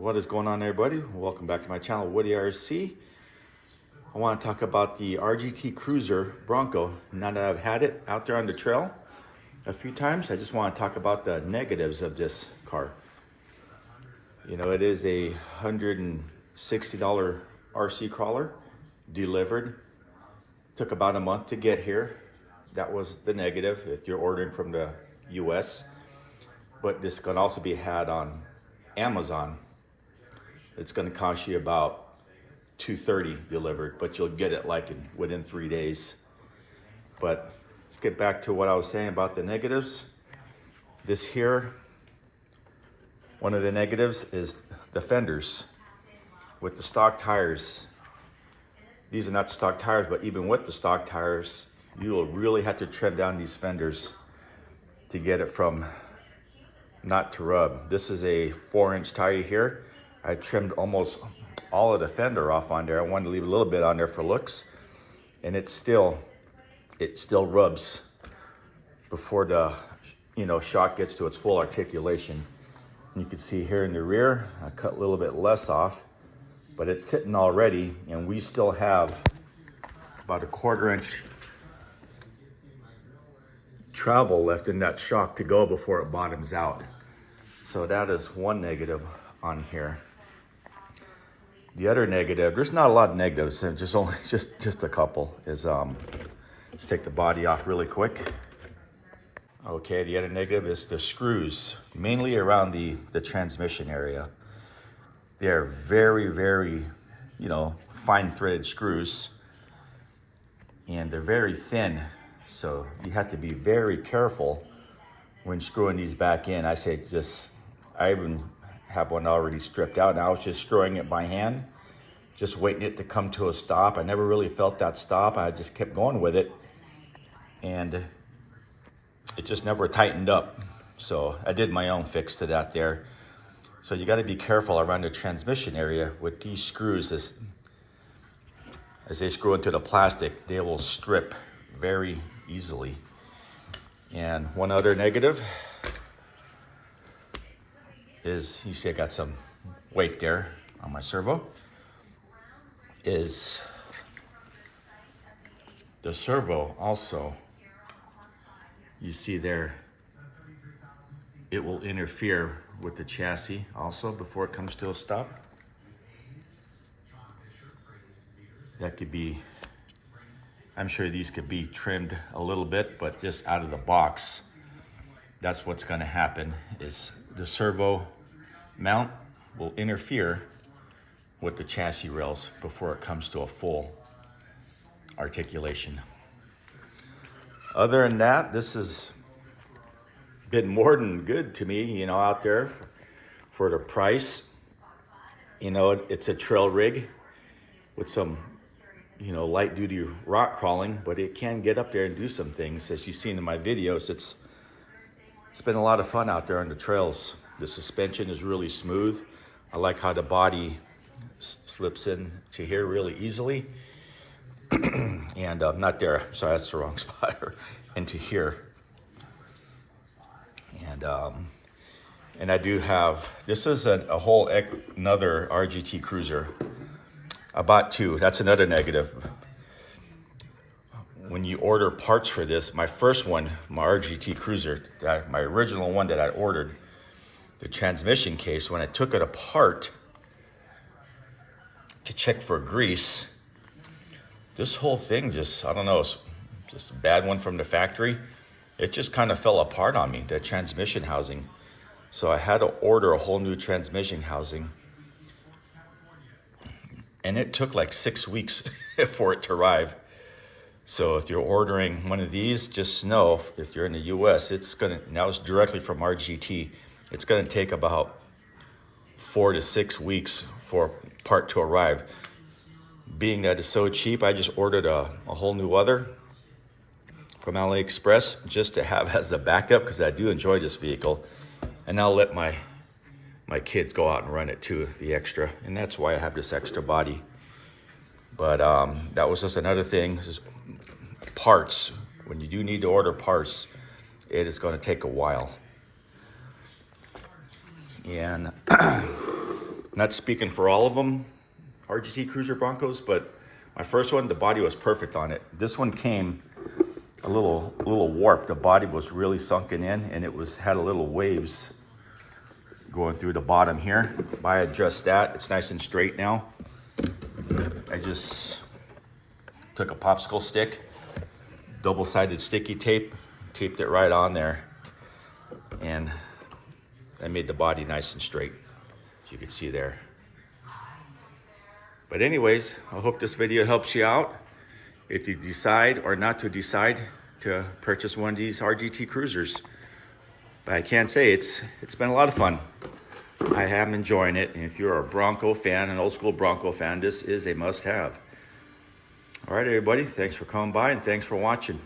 What is going on, everybody? Welcome back to my channel, Woody RC. I want to talk about the RGT Cruiser Bronco. Now that I've had it out there on the trail a few times, I just want to talk about the negatives of this car. You know, it is a $160 RC crawler delivered. Took about a month to get here. That was the negative if you're ordering from the US. But this can also be had on Amazon. It's going to cost you about $230 delivered, but you'll get it like within 3 days. But let's get back to what I was saying about the negatives. This here, one of the negatives is the fenders with the stock tires. These are not stock tires, but even with the stock tires, you will really have to trim down these fenders to get it from not to rub. This is a 4-inch tire here. I trimmed almost all of the fender off on there. I wanted to leave a little bit on there for looks, and it still rubs before the shock gets to its full articulation. And you can see here in the rear, I cut a little bit less off, but it's sitting already, and we still have about a 1/4 inch travel left in that shock to go before it bottoms out. So that is one negative on here. The other negative, there's not a lot of negatives, just a couple, is let's take the body off really quick. Okay, the other negative is the screws, mainly around the transmission area. They're very, very, fine threaded screws, and they're very thin. So you have to be very careful when screwing these back in. I even have one already stripped out. Now I was just screwing it by hand, just waiting it to come to a stop. I never really felt that stop. I just kept going with it, and it just never tightened up. So I did my own fix to that there. So you got to be careful around the transmission area with these screws. As they screw into the plastic, they will strip very easily. And one other negative is, you see I got some weight there on my servo, is the servo also. You see there, it will interfere with the chassis also before it comes to a stop. That could be, I'm sure these could be trimmed a little bit, but just out of the box, that's what's going to happen, is the servo mount will interfere with the chassis rails before it comes to a full articulation. Other than that, this has been more than good to me, out there for the price. It's a trail rig with some light duty rock crawling, but it can get up there and do some things. As you've seen in my videos, it's been a lot of fun out there on the trails. The suspension is really smooth. I like how the body slips in to here really easily. And not there, sorry, that's the wrong spot, into here. And I do have, this is another RGT Cruiser. I bought two. That's another negative. When you order parts for this, my first one, my RGT Cruiser, my original one that I ordered, the transmission case, when I took it apart to check for grease, this whole thing just, I don't know, it's just a bad one from the factory. It just kind of fell apart on me, the transmission housing. So I had to order a whole new transmission housing. And it took like 6 weeks for it to arrive. So if you're ordering one of these, just know if you're in the US, now it's directly from RGT. It's gonna take about 4 to 6 weeks for a part to arrive. Being that it's so cheap, I just ordered a whole new other from AliExpress just to have as a backup, because I do enjoy this vehicle. And I'll let my kids go out and run it too, the extra, and that's why I have this extra body. But that was just another thing, just parts. When you do need to order parts, it is going to take a while. And Not speaking for all of them, RGT Cruiser Broncos, but my first one, the body was perfect on it. This one came a little warped. The body was really sunken in, and it had a little waves going through the bottom here. I adjust that. It's nice and straight now. I just took a popsicle stick, double-sided sticky tape, taped it right on there, and I made the body nice and straight, as you can see there. But anyways, I hope this video helps you out. If you decide or not to decide to purchase one of these RGT Cruisers. But I can say it's been a lot of fun. I am enjoying it. And if you're a Bronco fan, an old school Bronco fan, this is a must have. All right, everybody, thanks for coming by and thanks for watching.